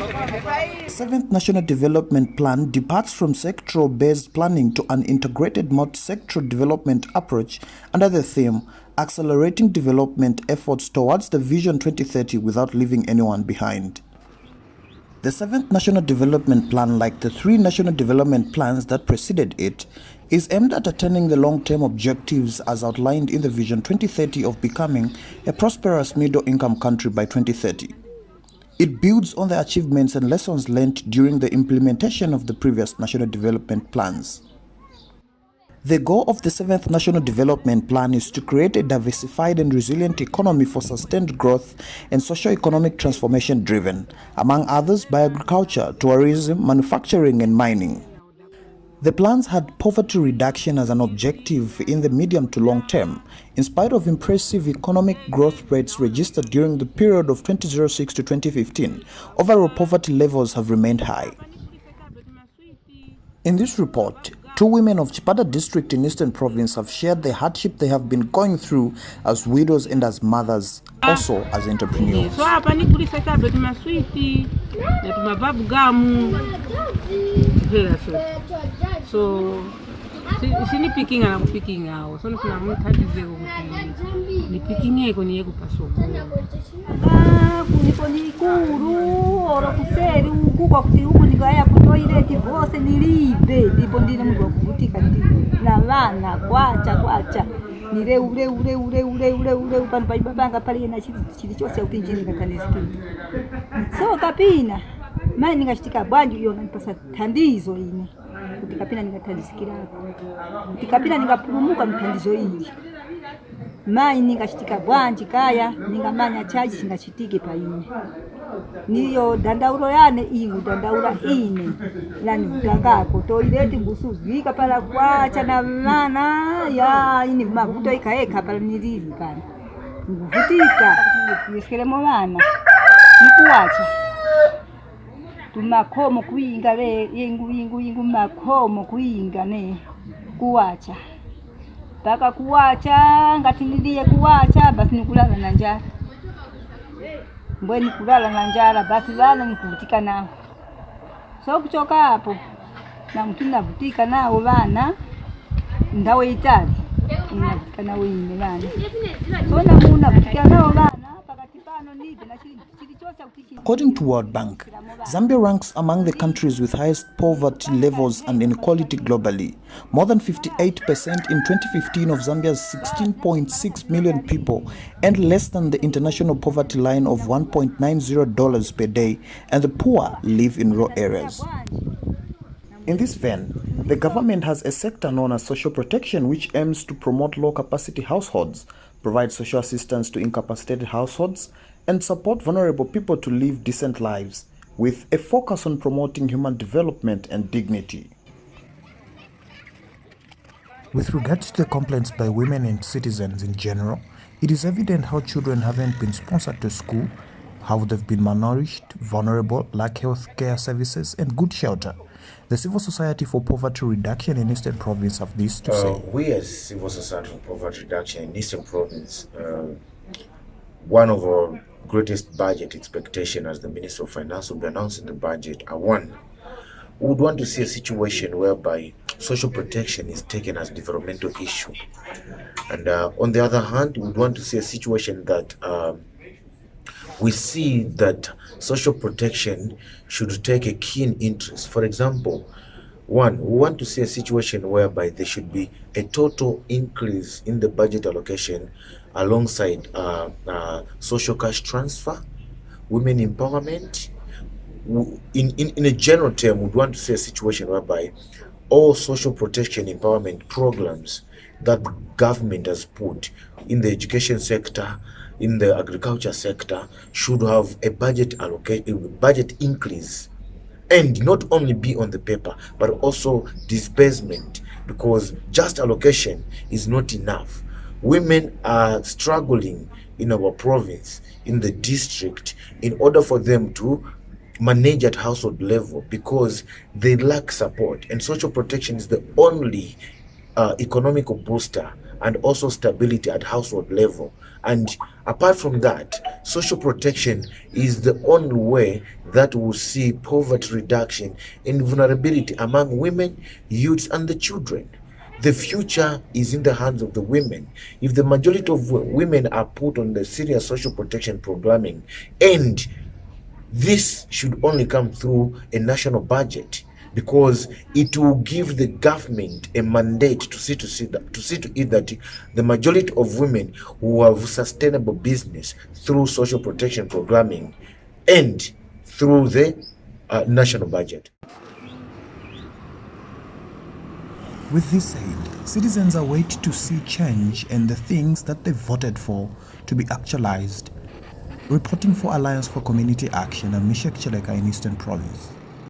The 7th National Development Plan departs from sectoral-based planning to an integrated multi-sectoral development approach under the theme Accelerating Development Efforts Towards the Vision 2030 Without Leaving Anyone Behind. The 7th National Development Plan, like the 3 national development plans that preceded it, is aimed at attaining the long-term objectives as outlined in the Vision 2030 of becoming a prosperous middle-income country by 2030. It builds on the achievements and lessons learned during the implementation of the previous national development plans. The goal of the 7th National Development Plan is to create a diversified and resilient economy for sustained growth and socio-economic transformation driven, among others, by agriculture, tourism, manufacturing, and mining. The plans had poverty reduction as an objective in the medium to long term. In spite of impressive economic growth rates registered during the period of 2006 to 2015, overall poverty levels have remained high. In this report, 2 women of Chipata district in Eastern Province have shared the hardship they have been going through as widows and as mothers, also as entrepreneurs. So sini picking out so na mutadize ukuthi ni picking eko niye kupasoko kuni kuru oro kuseri ukukwa kuti huko ningaya ku toilet vose nilibe ndipo ndine mtu kuvutika na vana kwacha nire ule pano pa babanga pale na chili chose utinjini ngakanisikia so kapina mimi ningashitika bwanji iyo nipasa tandizo ine utikapina ningatandizikira utikapina ningapulumuka mtandizo hili mai ningashitika bwanji kaya ningamanya chaji singashitike pa ine niyo dandauro yane ingu dandaura ine lani mtangako toileti busuzika pala kwacha na vana ya ini mavuto ikaeka pala nilili kana nguvutika nisikiremo vana nikuwacha tumakomo kuinga le yengu makomo kuinga ne kuwacha taka kuwacha ngati niliye kuwacha basi nikulala na njala mbweni kulala na njala basi vana nikuvutika nao so kuchoka hapo na mtu navutika nao vana ndawe itali navutika nao ine vana so na muna vutika nao vana. According to World Bank, Zambia ranks among the countries with highest poverty levels and inequality globally. More than 58% in 2015 of Zambia's 16.6 million people earned less than the international poverty line of $1.90 per day, and the poor live in rural areas. In this vein, the government has a sector known as social protection, which aims to promote low-capacity households, provide social assistance to incapacitated households, and support vulnerable people to live decent lives, with a focus on promoting human development and dignity. With regards to the complaints by women and citizens in general, it is evident how children haven't been sponsored to school, how they've been malnourished, vulnerable, lack health care services, and good shelter. The Civil Society for Poverty Reduction in Eastern Province have this to say. We as Civil Society for Poverty Reduction in Eastern Province, one of our greatest budget expectation as the Minister of Finance will be announcing the budget are one, we would want to see a situation whereby social protection is taken as a developmental issue. And on the other hand, we would want to see a situation that we see that social protection should take a keen interest. For example, one, we want to see a situation whereby there should be a total increase in the budget allocation alongside social cash transfer, women empowerment. In a general term, we'd want to see a situation whereby all social protection empowerment programs that the government has put in the education sector, in the agriculture sector, should have a budget increase, and not only be on the paper but also disbursement, because just allocation is not enough. Women are struggling in our province, in the district, in order for them to manage at household level because they lack support, and social protection is the only economical booster and also stability at household level. And apart from that, social protection is the only way that will see poverty reduction and vulnerability among women, youths, and the children. The future is in the hands of the women. If the majority of women are put on the serious social protection programming, and this should only come through a national budget, because it will give the government a mandate to see to it that the majority of women who have sustainable business through social protection programming and through the national budget. With this said, citizens await to see change and the things that they voted for to be actualized. Reporting for Alliance for Community Action, I'm Misheck Cheleka in Eastern Province.